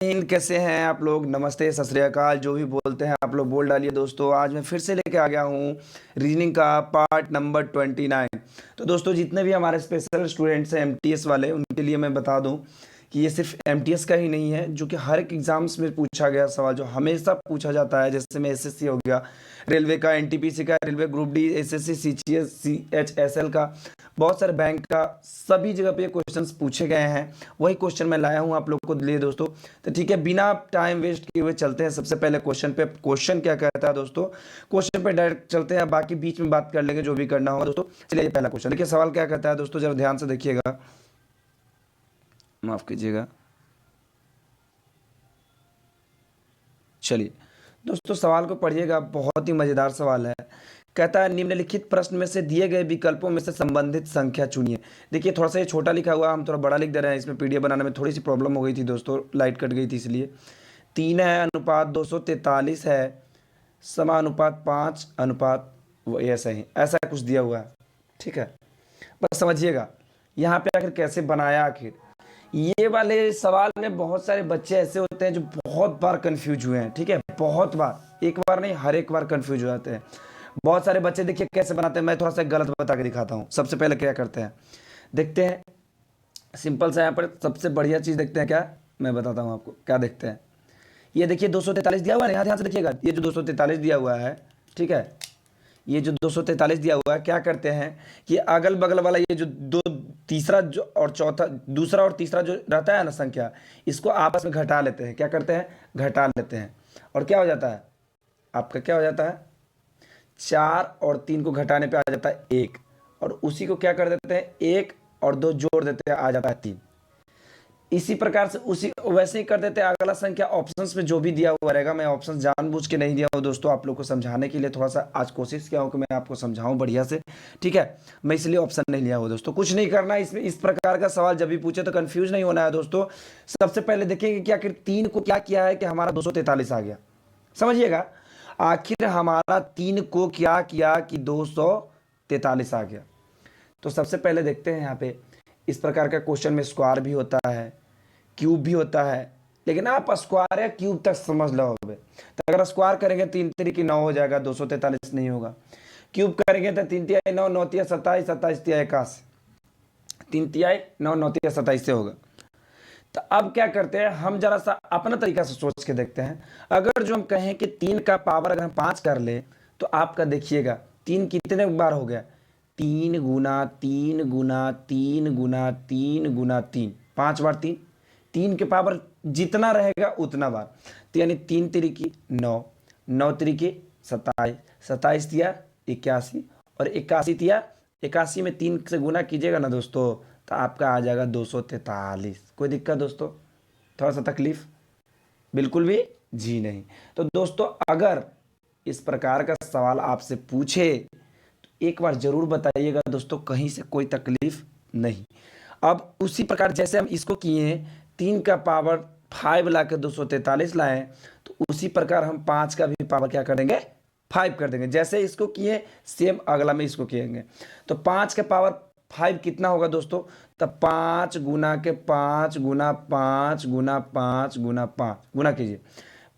हिंद, कैसे हैं आप लोग। नमस्ते, सत श्री अकाल, जो भी बोलते हैं आप लोग बोल डालिए। दोस्तों आज मैं फिर से लेके आ गया हूँ रीजनिंग का पार्ट नंबर 29। तो दोस्तों जितने भी हमारे स्पेशल स्टूडेंट्स हैं एमटीएस वाले, उनके लिए मैं बता दूं कि ये सिर्फ एमटीएस का ही नहीं है, जो कि हर एक एग्जाम्स में पूछा गया सवाल, जो हमेशा पूछा जाता है। जैसे में एसएससी हो गया, रेलवे का, एनटीपीसी का, railway group D, SSC, CGS, CHSL का, बहुत सारे बैंक का, सभी जगह पे क्वेश्चंस पूछे गए हैं। वही क्वेश्चन मैं लाया हूं आप लोग को लिए दोस्तों। तो ठीक है, बिना टाइम वेस्ट किए हुए चलते हैं सबसे पहले क्वेश्चन पे। क्वेश्चन क्या कहता है दोस्तों, क्वेश्चन पे डायरेक्ट चलते हैं, बाकी बीच में बात कर लेंगे जो भी करना होगा दोस्तों। चलिए पहला क्वेश्चन देखिए, सवाल क्या कहता है दोस्तों, जरा ध्यान से देखिएगा, माफ कीजिएगा। चलिए दोस्तों सवाल को पढ़िएगा, बहुत ही मजेदार सवाल है। कहता है निम्नलिखित प्रश्न में से दिए गए विकल्पों में से संबंधित संख्या चुनिए। देखिए थोड़ा सा ये छोटा लिखा हुआ, हम थोड़ा बड़ा लिख दे रहे हैं। इसमें पीडीएफ बनाने में थोड़ी सी प्रॉब्लम हो गई थी दोस्तों, लाइट कट गई थी इसलिए। 3 है अनुपात 243 है, समानुपात 5 अनुपात ऐसा ही ऐसा कुछ दिया हुआ है। ठीक है, बस समझिएगा यहाँ पे आखिर कैसे बनाया। आखिर ये वाले सवाल में बहुत सारे बच्चे ऐसे होते हैं जो बहुत बार कंफ्यूज हुए हैं। ठीक है, बहुत बार, एक बार नहीं, हर एक बार कंफ्यूज हो जाते हैं। बहुत सारे बच्चे देखिए कैसे बनाते हैं, मैं थोड़ा सा गलत बता के दिखाता हूँ। सबसे पहले क्या करते हैं, देखते हैं, सिंपल सा यहाँ पर सबसे बढ़िया चीज़ देखते हैं क्या, मैं बताता हूँ आपको क्या देखते हैं। ये देखिए 243 दिया हुआ है, यहाँ ध्यान से देखिएगा, ये जो 243 दिया हुआ है, ठीक है, ये जो 243 दिया हुआ है, क्या करते हैं कि अगल बगल वाला ये जो दो, तीसरा जो और चौथा, दूसरा और तीसरा जो रहता है ना संख्या, इसको आपस में घटा लेते हैं। क्या करते हैं, घटा लेते हैं, और क्या हो जाता है आपका, क्या हो जाता है, 4 और 3 को घटाने पे आ जाता है 1, और उसी को क्या कर देते हैं, 1 और 2 जोड़ देते हैं, आ जाता है 3। इसी प्रकार से उसी वैसे ही कर देते हैं। अगला संख्या ऑप्शंस में जो भी दिया हुआ रहेगा, मैं ऑप्शन जानबूझ के नहीं दिया हूँ दोस्तों, आप लोग को समझाने के लिए थोड़ा सा आज कोशिश किया हूँ कि मैं आपको समझाऊं बढ़िया से। ठीक है, मैं इसलिए ऑप्शन नहीं लिया हूँ दोस्तों। कुछ नहीं करना इसमें, इस प्रकार का सवाल जब भी पूछे तो कंफ्यूज नहीं होना है दोस्तों। सबसे पहले देखेंगे कि आखिर 3 को क्या किया है कि हमारा 243 आ गया। समझिएगा, आखिर हमारा 3 को क्या किया कि 243 आ गया। तो सबसे पहले देखते हैं यहाँ पे, इस प्रकार का क्वेश्चन में स्क्वायर भी होता है, क्यूब भी होता है, लेकिन आप स्क्वायर या क्यूब तक समझ लोगे। तो अगर स्क्वायर करेंगे 3 3 9 हो जाएगा, 243 नहीं होगा। क्यूब करेंगे तो 3 तिहाई 9, 9 तिहाई 27, 27 तिहाई 81, 3 तिहाई 9, 9 तिहाई 27 से होगा। तो अब क्या करते हैं, हम जरा सा अपना तरीका से सोच के देखते हैं। अगर जो हम कहें कि 3 का पावर अगर हम 5 कर ले, तो आपका देखिएगा 3 कितने बार हो गया, 3 गुना 3 गुना 3 गुना 3 गुना 3, 5 बार 3, 3 के पावर जितना रहेगा उतना बार। तो यानी 3 तिरिकी 9, 9 तिरिकी 27, 27 तिया 81, और 81 तिया 81 में 3 से गुना कीजिएगा ना दोस्तों, तो आपका आ जाएगा 243। कोई दिक्कत दोस्तों, थोड़ा सा तकलीफ, बिल्कुल भी जी नहीं। तो दोस्तों अगर इस प्रकार का सवाल आपसे पूछे तो एक बार जरूर बताइएगा दोस्तों, कहीं से कोई तकलीफ नहीं। अब उसी प्रकार जैसे हम इसको किए 3 का पावर 5 ला के 243 लाए, तो उसी प्रकार हम 5 का भी पावर क्या कर देंगे, 5 कर देंगे। जैसे इसको किए सेम अगला में इसको किएंगे। तो 5 के पावर 5 कितना होगा दोस्तों, तब 5 गुना के 5 गुना 5 गुना 5 गुना 5 गुना कीजिए,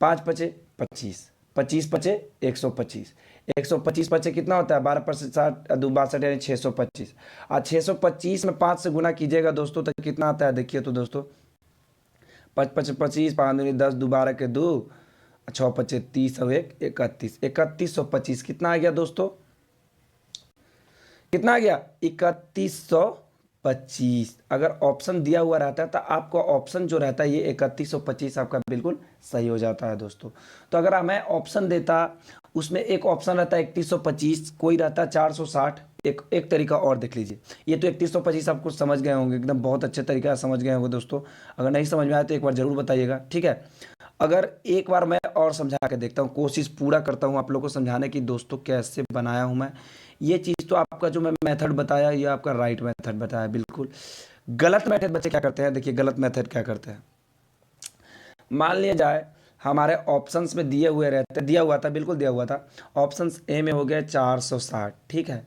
5 पचे 25, 25 पचे 125, 125 पचे कितना होता है, 12 पर से 60, 2 62 यानी 625। और 625 में 5 से गुना कीजिएगा दोस्तों तो कितना आता है, देखिए तो दोस्तों, 5 पचे 25, 5 दूनी 10, 2 12 के 2, 6 पचे 30 और 1 31, 3125 कितना आ गया दोस्तों, कितना आ गया, 3125। अगर ऑप्शन दिया हुआ रहता है तो आपका ऑप्शन जो रहता है ये 3125 आपका बिल्कुल सही हो जाता है दोस्तों। तो अगर हमें ऑप्शन देता, उसमें एक ऑप्शन रहता है 3125, कोई रहता है 460। एक तरीका और देख लीजिए, ये तो 3125 आपको समझ गए होंगे, एकदम बहुत अच्छे तरीका से समझ गए होंगे दोस्तों। अगर नहीं समझ में आया तो एक बार जरूर बताइएगा, ठीक है। अगर एक बार मैं और समझा के देखता हूँ, कोशिश पूरा करता हूँ आप लोगों को समझाने की दोस्तों, कैसे बनाया हूँ मैं ये चीज़। तो आपका जो मैं मेथड बताया ये आपका राइट मेथड बताया, बिल्कुल गलत मेथड बच्चे क्या करते हैं, देखिए गलत मेथड क्या करते हैं। मान लिया जाए हमारे ऑप्शंस में दिए हुए रहते, दिया हुआ था, बिल्कुल दिया हुआ था, ऑप्शंस ए में हो गया 460, ठीक है,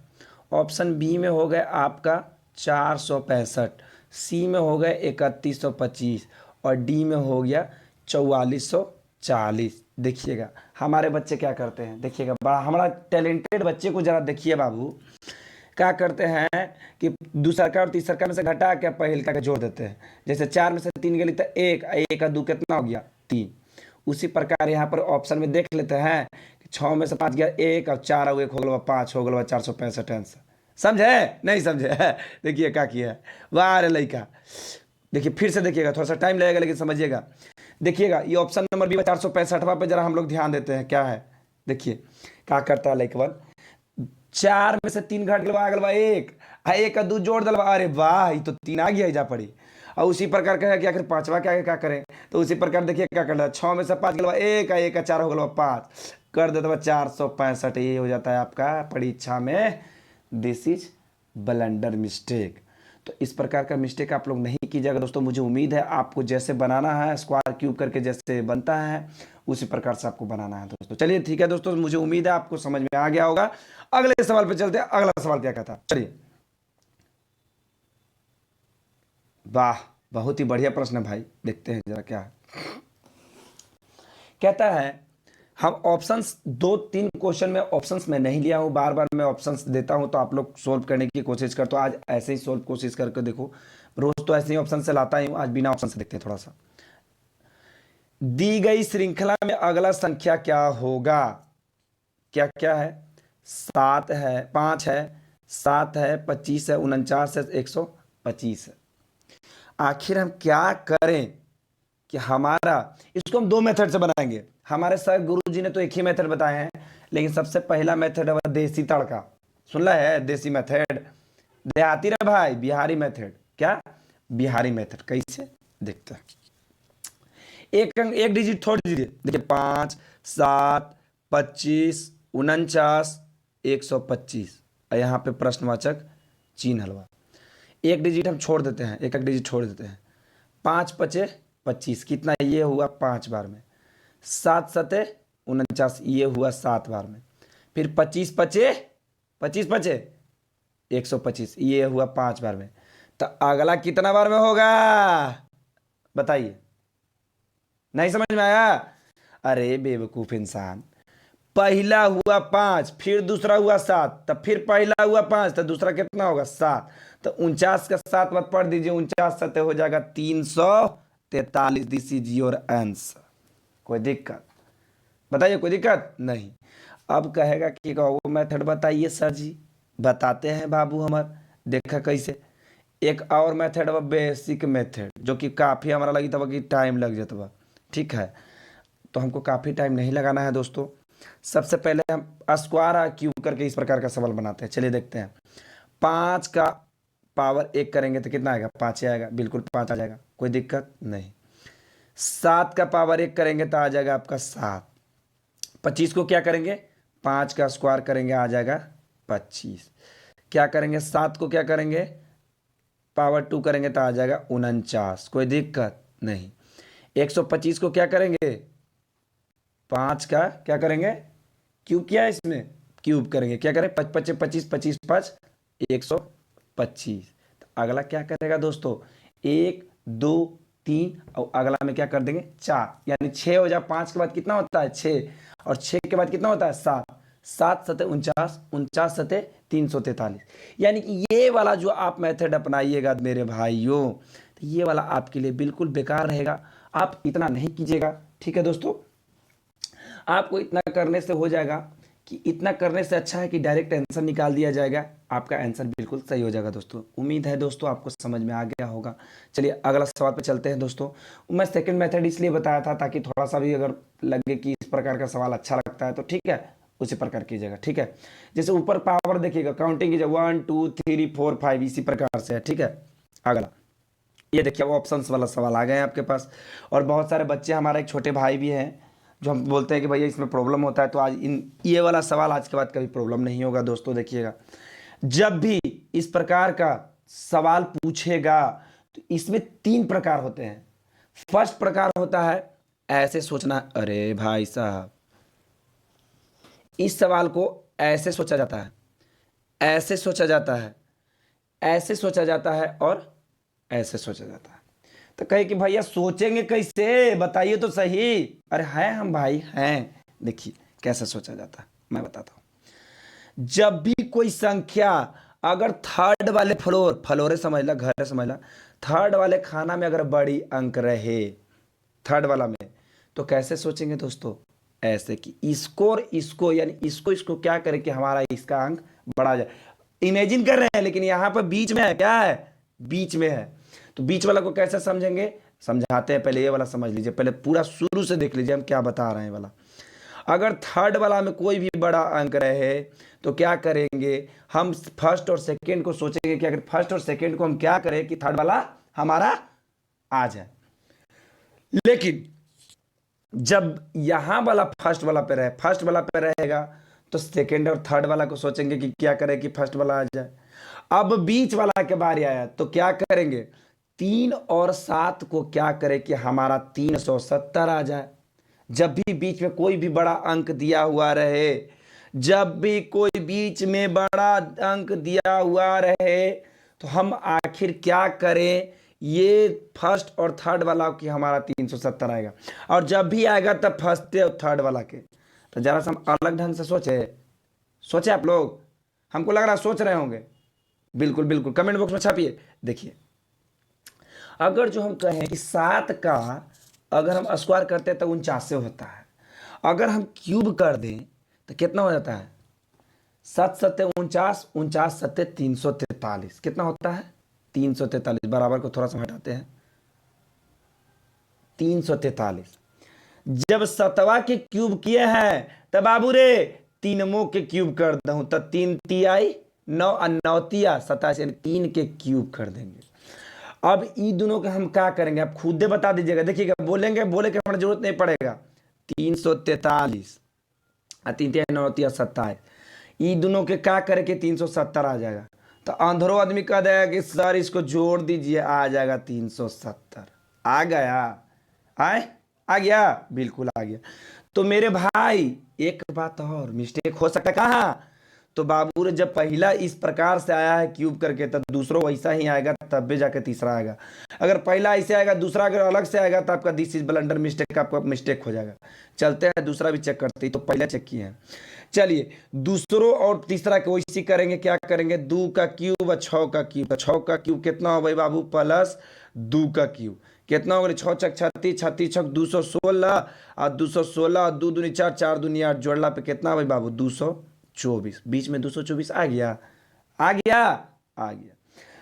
ऑप्शन बी में हो गया आपका 465, सी में हो गया 3125, और डी में हो गया 4440। देखिएगा हमारे बच्चे क्या करते हैं, देखिएगा बड़ा हमारा टैलेंटेड बच्चे को जरा देखिए बाबू, क्या करते हैं कि दूसरा का और तीसरा का में से घटा के पहल का जोड़ देते हैं। जैसे 4 में से 3 गई तो 1, 1 का 2 कितना हो गया 3। उसी प्रकार यहाँ पर ऑप्शन में देख लेते हैं कि 6 में से 5 गया 1 और 4 और 1 हो गया 5, हो गया 465 आंसर। समझे नहीं समझे? देखिए क्या किया है, वाह रे लड़का। देखिए फिर से देखिएगा, थोड़ा सा टाइम लगेगा लेकिन समझिएगा। देखिएगा ये ऑप्शन नंबर बी 465वां पे जरा हम लोग ध्यान देते हैं क्या है। देखिए क्या करता है लड़कवन, 4 में से 3 घट गलवा गलवा 1, 1 का 2 जोड़ दलवा, अरे वाह ये तो 3 आ गया जा पड़ी। और उसी प्रकार कहेगा कि आखिर 5वां क्या करें, तो उसी प्रकार देखिए क्या करना है, 6 में से 5 गलवा 1, 1 का 4 हो गलवा 5 कर देता 465। ये हो जाता है आपका परीक्षा में दिस इज ब्लंडर मिस्टेक। तो इस प्रकार का मिस्टेक आप लोग नहीं कीजिएगा दोस्तों। मुझे उम्मीद है आपको जैसे बनाना है स्क्वायर क्यूब करके जैसे बनता है उसी प्रकार से आपको बनाना है दोस्तों। चलिए ठीक है दोस्तों, मुझे उम्मीद है आपको समझ में आ गया होगा। अगले सवाल पे चलते हैं। अगला सवाल क्या कहता है, चलिए। वाह बहुत ही बढ़िया प्रश्न है भाई, देखते हैं जरा क्या है। कहता है हम ऑप्शंस 2-3 क्वेश्चन में ऑप्शंस में नहीं लिया हूं, बार बार मैं ऑप्शंस देता हूं तो आप लोग सोल्व करने की कोशिश करते हो। आज ऐसे ही सोल्व कोशिश करके देखो, रोज तो ऐसे ही ऑप्शन से लाता ही हूं, आज बिना ऑप्शन से देखते हैं थोड़ा सा। दी गई श्रृंखला में अगला संख्या क्या होगा, क्या क्या है, 7 है, 5 है, 7 है, 25 है, 49 है, 125 है। आखिर हम क्या करें कि हमारा इसको हम 2 मेथड से बनाएंगे। हमारे सर गुरुजी ने तो एक ही मेथड बताए हैं, लेकिन सबसे पहला मेथड है देसी तड़का। सुन ला है देसी मेथड, देहाती रे भाई, बिहारी मेथड। क्या बिहारी मेथड, कैसे देखते हैं। एक डिजिट छोड़ दीजिए, देखिए 5, 7, 25, 49, 125। यहाँ पे प्रश्नवाचक चिन्ह हलवा। एक डिजिट हम छोड़ देते हैं, एक डिजिट छोड़ देते हैं। 5 पचे 25, कितना ये हुआ 5 बार में। 7 सते 49, ये हुआ 7 बार में। फिर 25 पचे 125, ये हुआ 5 बार में। तो अगला कितना बार में होगा बताइए, नहीं समझ में आया? अरे बेवकूफ इंसान, पहला हुआ 5, फिर दूसरा हुआ 7, तब फिर पहला हुआ 5 तो दूसरा कितना होगा 7, तो 49 का 7 बार पढ़ दीजिए, 49 सते हो जाएगा 343। This is your answer. कोई दिक्कत बताइए, कोई दिक्कत नहीं। अब कहेगा कि वो मेथड बताइए सर जी। बताते हैं बाबू हमार, देखा कैसे। एक और मेथड है बेसिक मेथड, जो कि काफ़ी हमारा लगी था कि टाइम लग जाता। ठीक है, तो हमको काफ़ी टाइम नहीं लगाना है दोस्तों। सबसे पहले हम स्क्वायर क्यूब करके इस प्रकार का सवाल बनाते हैं। चलिए देखते हैं। 5 का पावर 1 करेंगे तो कितना आएगा, 5 आएगा, बिल्कुल 5 आ जाएगा, कोई दिक्कत नहीं। 7 का पावर 1 करेंगे तो आ जाएगा आपका 7। 25 को क्या करेंगे, 5 का स्क्वायर करेंगे आ जाएगा 25। क्या करेंगे, 7 को क्या करेंगे पावर 2 करेंगे तो आ जाएगा 49, कोई दिक्कत नहीं। 125 को क्या करेंगे, 5 का क्या करेंगे क्यूब, किया है इसमें क्यूब करेंगे, क्या करें 5 5 25, 25 5 125। तो अगला क्या करेगा दोस्तों, 1 2 3 और अगला में क्या कर देंगे 4, यानी 6 हो जाए। 5 के बाद कितना होता है 6, और 6 के बाद कितना होता है 7, 7 सते 49, 49 सते 343। यानी कि ये वाला जो आप मेथड अपनाइएगा मेरे भाइयों, तो ये वाला आपके लिए बिल्कुल बेकार रहेगा। आप इतना नहीं कीजिएगा, ठीक है दोस्तों। आपको इतना करने से हो जाएगा कि इतना करने से अच्छा है कि डायरेक्ट आंसर निकाल दिया जाएगा, आपका आंसर बिल्कुल सही हो जाएगा दोस्तों। उम्मीद है दोस्तों आपको समझ में आ गया होगा। चलिए अगला सवाल पे चलते हैं दोस्तों। मैं सेकंड मेथड इसलिए बताया था ताकि थोड़ा सा भी अगर लगे कि इस प्रकार का सवाल अच्छा लगता है तो ठीक है, उसी प्रकार कीजिएगा, ठीक है। जैसे ऊपर पावर देखिएगा, काउंटिंग कीजिए 1 2 3 4 5, इसी प्रकार से है, ठीक है। अगला ये देखिए वो ऑप्शंस वाला सवाल आ गए हैं आपके पास। और बहुत सारे बच्चे, हमारे एक छोटे भाई भी हैं जो हम बोलते हैं कि भैया इसमें प्रॉब्लम होता है, तो आज ये वाला सवाल आज के बाद कभी प्रॉब्लम नहीं होगा दोस्तों। देखिएगा जब भी इस प्रकार का सवाल पूछेगा तो इसमें 3 प्रकार होते हैं। फर्स्ट प्रकार होता है ऐसे सोचना, अरे भाई साहब इस सवाल को ऐसे सोचा जाता है, ऐसे सोचा जाता है, ऐसे सोचा जाता है और ऐसे सोचा जाता है। तो कहे कि भैया सोचेंगे कैसे, बताइए तो सही। अरे हैं हम भाई हैं। देखिए कैसे सोचा जाता है, मैं बताता हूं। जब भी कोई संख्या अगर थर्ड वाले फ्लोर, फ्लोरे समझ ला, घर समझ ला, थर्ड वाले खाना में अगर बड़ी अंक रहे, थर्ड वाला में, तो कैसे सोचेंगे दोस्तों? ऐसे कि इसको और इसको, यानी इसको इसको क्या करें कि हमारा इसका अंक बढ़ा जाए। इमेजिन कर रहे हैं, लेकिन यहां पर बीच में है, क्या है? बीच में है। तो बीच वाला को कैसे समझेंगे? समझाते हैं, पहले ये वाला समझ लीजिए, पहले पूरा शुरू से देख लीजिए हम क्या बता रहे हैं वाला। अगर थर्ड वाला में कोई भी बड़ा अंक रहे तो क्या करेंगे? हम फर्स्ट और सेकंड को सोचेंगे कि अगर फर्स्ट और सेकंड को हम क्या करें कि थर्ड वाला हमारा आ जाए। लेकिन जब यहां वाला फर्स्ट वाला पे रहे, फर्स्ट वाला पे रहेगा, तो सेकंड और थर्ड वाला को सोचेंगे कि क्या करें कि फर्स्ट वाला आ जाए। अब बीच वाला के बारे आया तो क्या करेंगे? 3 और 7 को क्या करें कि हमारा 370 आ जाए। जब भी बीच में कोई भी बड़ा अंक दिया हुआ रहे, जब भी कोई बीच में बड़ा अंक दिया हुआ रहे, तो हम आखिर क्या करें? ये फर्स्ट और थर्ड वाला की हमारा 370 आएगा। और जब भी आएगा तब फर्स्ट और थर्ड वाला के। तो जरा सा हम अलग ढंग से सोचे, सोचे आप लोग? हमको लग रहा है सोच रहे होंगे। बिल्कुल बिल्कुल, कमेंट बॉक्स में छापिए। देखिए, अगर जो हम कहें कि 7 का अगर हम स्क्वायर करते हैं तो 49 से होता है, अगर हम क्यूब कर दें तो कितना हो जाता है? 7 7 49, 49 7 343, कितना होता है? 343। बराबर को थोड़ा सा हटाते हैं, 343। जब 7वां के क्यूब किए हैं तब बाबू रे 3 के क्यूब कर दूं तो 3 तिहाई 9 और 9 तिया 27, यानी 3 के क्यूब कर देंगे। अब इन दोनों के हम क्या करेंगे? आप खुद दे बता दीजिएगा, देखिएगा, बोलेंगे, बोले के हमारी जरूरत नहीं पड़ेगा। 343 और 3 तिया 9 तिया 27, इन दोनों के क्या करें कि 370 आ जाएगा। तो अंधेरों आदमी कह देगा कि सर इसको जोड़ दीजिए, आ जाएगा 370। आ गया? आए? आ गया? बिल्कुल आ गया। तो मेरे भाई एक बात और मिस्टेक हो सकता है कहाँ? तो बाबू रे जब पहला इस प्रकार से आया है क्यूब करके, तब दूसरों वैसा ही आएगा, तब भी जाके तीसरा आएगा। अगर पहला ऐसे आएगा, दूसरा अगर अलग से आएगा, तो आपका दिस इज ब्लंडर मिस्टेक, आपका मिस्टेक हो जाएगा। चलते हैं दूसरा भी चेक करते हैं, तो पहला चेक किए हैं। चलिए दूसरों और तीसरा के वैसे करेंगे, क्या करेंगे? 2 का क्यूब और 6 का क्यूब। तो 6 का क्यूब कितना हो भाई बाबू? प्लस 2 का क्यूब कितना हो गया? 6 छक 36, 36 छक 216, और 216 और 2 दूनी 4, 4 दूनी 8, जोड़ला पे कितना भाई बाबू? 224। बीच में 224 आ गया? आ गया? आ गया।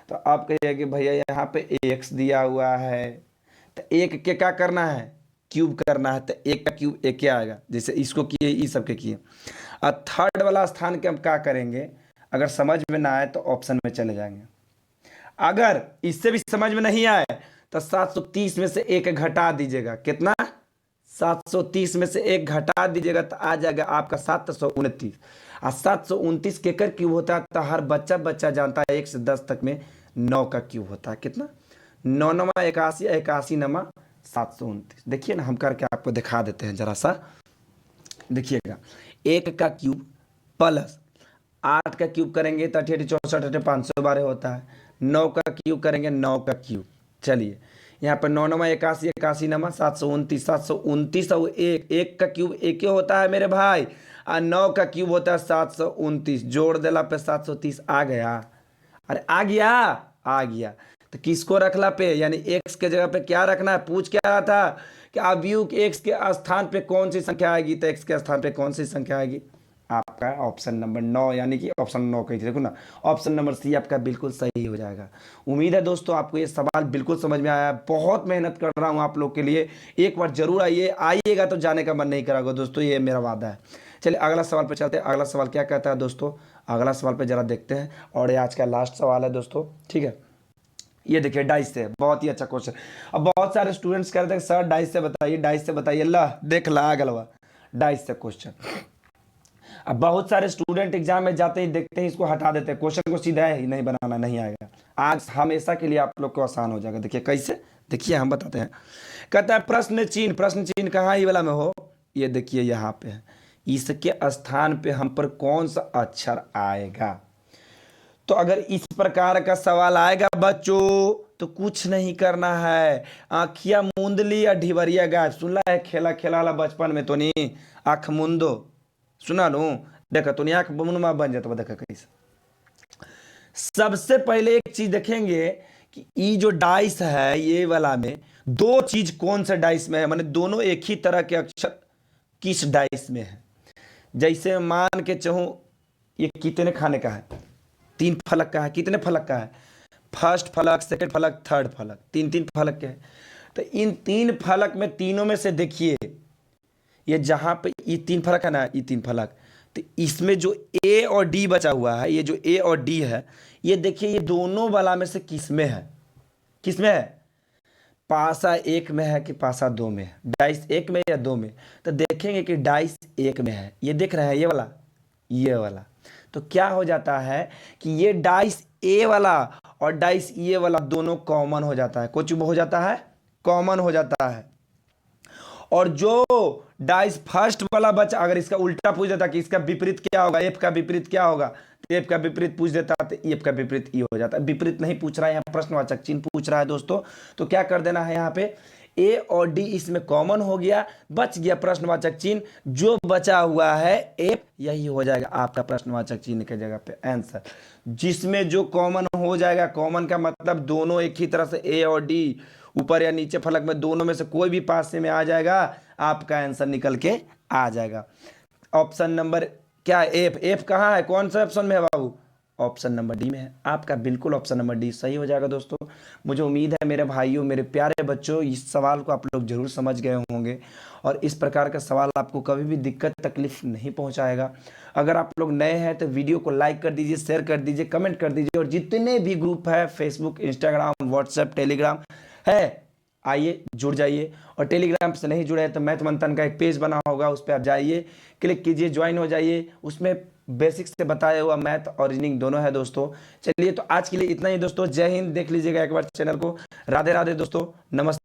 तो आप कहिए कि भैया यहाँ पे एक्स दिया हुआ है, तो एक के क्या करना है? क्यूब करना है। तो एक का क्यूब एक क्या आएगा? जैसे इसको किए, इस सबके किए। और थर्ड वाला स्थान के हम क्या करेंगे? अगर समझ में ना आए तो ऑप्शन में चले जाएंगे। अगर इससे भी समझ में नहीं आए तो 730 में से एक घटा दीजिएगा। कितना? 730 में से एक घटा दीजिएगा तो आ जाएगा आपका 729। और 729 केकर क्यूब होता है? तो हर बच्चा बच्चा जानता है 1 से 10 तक में 9 का क्यूब होता है। कितना? 9 नमा 81, 81 नमा 729। देखिए ना, हम करके आपको दिखा देते हैं जरा सा। देखिएगा, 1 का क्यूब प्लस 8 का क्यूब करेंगे तो 88 64 88 512 होता है। 9 का क्यूब करेंगे, 9 का क्यूब। चलिए यहाँ पर 9 नमा 81, 81 नमा 729, 729 और एक का क्यूब एक ही होता है मेरे भाई, और 9 का क्यूब होता है 729। जोड़ देला पे 730 आ गया। अरे आ गया? आ गया। तो किसको रखला पे, यानी एक्स के जगह पे क्या रखना है? पूछ क्या रहा था कि अवयव एक्स के स्थान पे कौन सी संख्या आएगी? तो एक्स के स्थान पे कौन सी संख्या आएगी? आपका ऑप्शन नंबर 9, यानी कि ऑप्शन 9 कही थी, देखो ना, ऑप्शन नंबर सी आपका बिल्कुल सही हो जाएगा। उम्मीद है दोस्तों आपको ये सवाल बिल्कुल समझ में आया। बहुत मेहनत कर रहा हूँ आप लोग के लिए, एक बार जरूर आइए, आइएगा तो जाने का मन नहीं करेगा दोस्तों, ये मेरा वादा है। चलिए अगला सवाल पे चलते हैं। अगला सवाल क्या कहता है दोस्तों? अगला सवाल पे जरा देखते हैं, और ये आज का लास्ट सवाल है दोस्तों, ठीक है। ये देखिए डाइस से, बहुत ही अच्छा क्वेश्चन। अब बहुत सारे स्टूडेंट्स कह रहे थे सर डाइस से बताइए, डाइस से बताइए। अल्लाह देख ला आ गलवा डाइस से क्वेश्चन। अब बहुत सारे स्टूडेंट एग्जाम में जाते ही देखते ही इसको हटा देते हैं, क्वेश्चन को सीधा ही नहीं बनाना, नहीं आएगा। आज हमेशा के लिए आप लोग को आसान हो जाएगा। देखिए कैसे, देखिए हम बताते हैं। कहता है प्रश्न चिन्ह, प्रश्न चिन्ह कहाँ ये वाला में हो? ये देखिए यहाँ पे है। इसके स्थान पे हम पर कौन सा अक्षर आएगा? तो अगर इस प्रकार का सवाल आएगा बच्चों, तो कुछ नहीं करना है, आँखिया मूंद ली या ढिबरिया गायब। सुनला है खेला खेला वाला बचपन में तो नहीं, आँख मूंदो, सुना नु, देखा तो नहीं आँख मुनमा बन जाता, देखा कैसे। सबसे पहले एक चीज देखेंगे कि ये जो डाइस है ये वाला में दो चीज कौन सा डाइस में है, माने दोनों एक ही तरह के अक्षर किस डाइस में है। जैसे मान के चहूं ये कितने खाने का है, 3 फलक का है, कितने फलक का है, फर्स्ट फलक, सेकंड फलक, थर्ड फलक, 3 फलक के है। तो इन 3 फलक में तीनों में से देखिए ये जहां पे ये 3 फलक है ना, ये 3 फलक, तो इसमें जो ए और डी बचा हुआ है, ये जो ए और डी है, ये देखिए ये दोनों वाला में से किस में है, किस में है, पासा 1 में है कि पासा 2 में है, डाइस 1 में या 2 में। तो देखेंगे कि डाइस 1 में है, ये देख रहे हैं ये वाला, ये वाला। तो क्या हो जाता है कि ये डाइस ए वाला और डाइस ये वाला दोनों कॉमन हो जाता है, कुछ हो जाता है, कॉमन हो जाता है। और जो डाइस फर्स्ट वाला बचा, अगर इसका उल्टा पूछ देता कि इसका विपरीत क्या होगा, एफ का विपरीत क्या होगा, तो एफ का विपरीत पूछ देता तो एफ का विपरीत ई हो जाता। विपरीत नहीं पूछ रहा है, यहाँ प्रश्नवाचक चिन्ह पूछ रहा है दोस्तों। तो क्या कर देना है, यहाँ पे ए और डी इसमें कॉमन हो गया, बच गया प्रश्नवाचक चिन्ह, जो बचा हुआ है एफ, यही हो जाएगा आपका प्रश्नवाचक चिन्ह के जगह पे आंसर। जिसमें जो कॉमन हो जाएगा, कॉमन का मतलब दोनों एक ही तरह से ए और डी ऊपर या नीचे फलक में दोनों में से कोई भी पास में आ जाएगा, आपका आंसर निकल के आ जाएगा। ऑप्शन नंबर क्या, एफ, एफ कहाँ है, कौन सा ऑप्शन में है बाबू, ऑप्शन नंबर डी में है। आपका बिल्कुल ऑप्शन नंबर डी सही हो जाएगा दोस्तों। मुझे उम्मीद है मेरे भाइयों, मेरे प्यारे बच्चों, इस सवाल को आप लोग जरूर समझ गए होंगे और इस प्रकार का सवाल आपको कभी भी दिक्कत तकलीफ नहीं पहुंचाएगा। अगर आप लोग नए हैं तो वीडियो को लाइक कर दीजिए, शेयर कर दीजिए, कमेंट कर दीजिए, और जितने भी ग्रुप है फेसबुक, इंस्टाग्राम, व्हाट्सएप, टेलीग्राम है, आइए जुड़ जाइए। और टेलीग्राम से नहीं जुड़े हैं तो मैथ मंथन का एक पेज बना होगा, उस पर आप जाइए, क्लिक कीजिए, ज्वाइन हो जाइए। उसमें बेसिक से बताया हुआ मैथ और रीजनिंग दोनों है दोस्तों। चलिए तो आज के लिए इतना ही दोस्तों, जय हिंद। देख लीजिएगा एक बार चैनल को। राधे राधे दोस्तों, नमस्ते।